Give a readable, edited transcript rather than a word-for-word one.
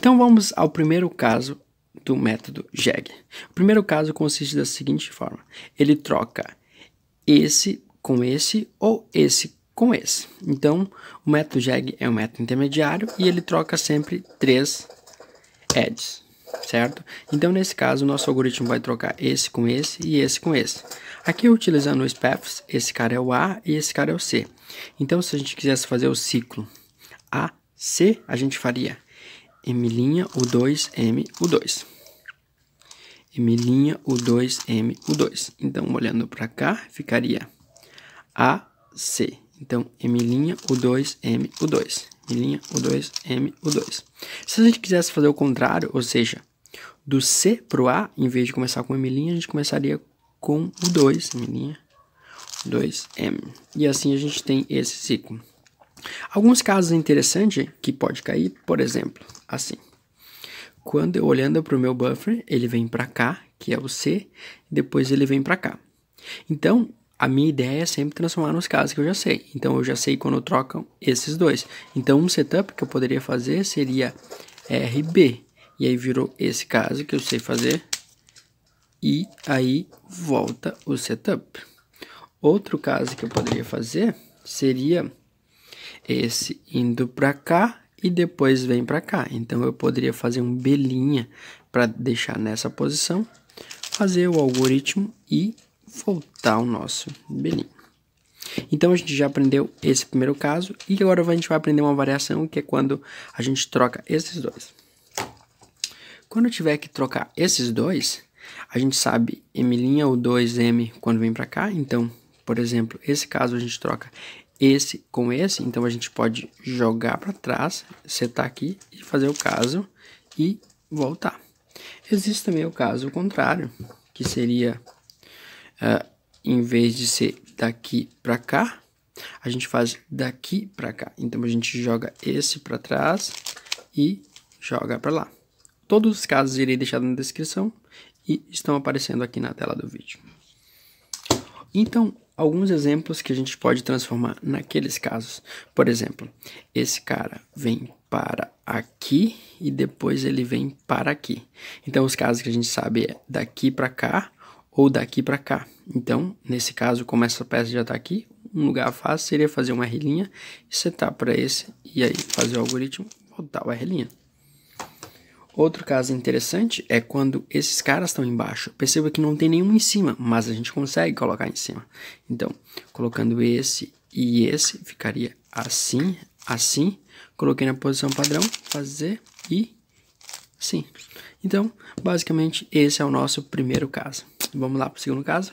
Então vamos ao primeiro caso do método JEG. O primeiro caso consiste da seguinte forma: ele troca esse com esse ou esse com esse. Então o método JEG é um método intermediário e ele troca sempre 3 edges, certo? Então nesse caso o nosso algoritmo vai trocar esse com esse e esse com esse. Aqui utilizando os paths, esse cara é o A e esse cara é o C. Então se a gente quisesse fazer o ciclo AC, a gente faria M', U2, M, U2. M', U2, M, U2. Então, olhando para cá, ficaria AC. Então, M', U2, M, U2. M', U2, M, U2. Se a gente quisesse fazer o contrário, ou seja, do C para o A, em vez de começar com M', a gente começaria com U2, M', U2, M. E assim a gente tem esse ciclo. Alguns casos interessantes que pode cair, por exemplo, assim. Quando eu olhando para o meu buffer, ele vem para cá, que é o C, e depois ele vem para cá. Então, a minha ideia é sempre transformar nos casos que eu já sei. Então, eu já sei quando trocam esses dois. Então, um setup que eu poderia fazer seria RB. E aí virou esse caso que eu sei fazer. E aí volta o setup. Outro caso que eu poderia fazer seria esse indo para cá e depois vem para cá. Então eu poderia fazer um B' para deixar nessa posição, fazer o algoritmo e voltar o nosso B'. Então a gente já aprendeu esse primeiro caso e agora a gente vai aprender uma variação que é quando a gente troca esses dois. Quando eu tiver que trocar esses dois, a gente sabe M', U2, M quando vem para cá. Então, por exemplo, esse caso a gente troca esse com esse, então a gente pode jogar para trás, setar aqui e fazer o caso e voltar. Existe também o caso contrário, que seria, em vez de ser daqui para cá, a gente faz daqui para cá. Então a gente joga esse para trás e joga para lá. Todos os casos irei deixar na descrição e estão aparecendo aqui na tela do vídeo. Então, alguns exemplos que a gente pode transformar naqueles casos. Por exemplo, esse cara vem para aqui e depois ele vem para aqui. Então, os casos que a gente sabe é daqui para cá ou daqui para cá. Então, nesse caso, como essa peça já está aqui, um lugar fácil seria fazer uma R' e setar para esse e aí fazer o algoritmo voltar o R'. Outro caso interessante é quando esses caras estão embaixo. Perceba que não tem nenhum em cima, mas a gente consegue colocar em cima. Então, colocando esse e esse, ficaria assim, assim. Coloquei na posição padrão, fazer e assim. Então, basicamente, esse é o nosso primeiro caso. Vamos lá para o segundo caso.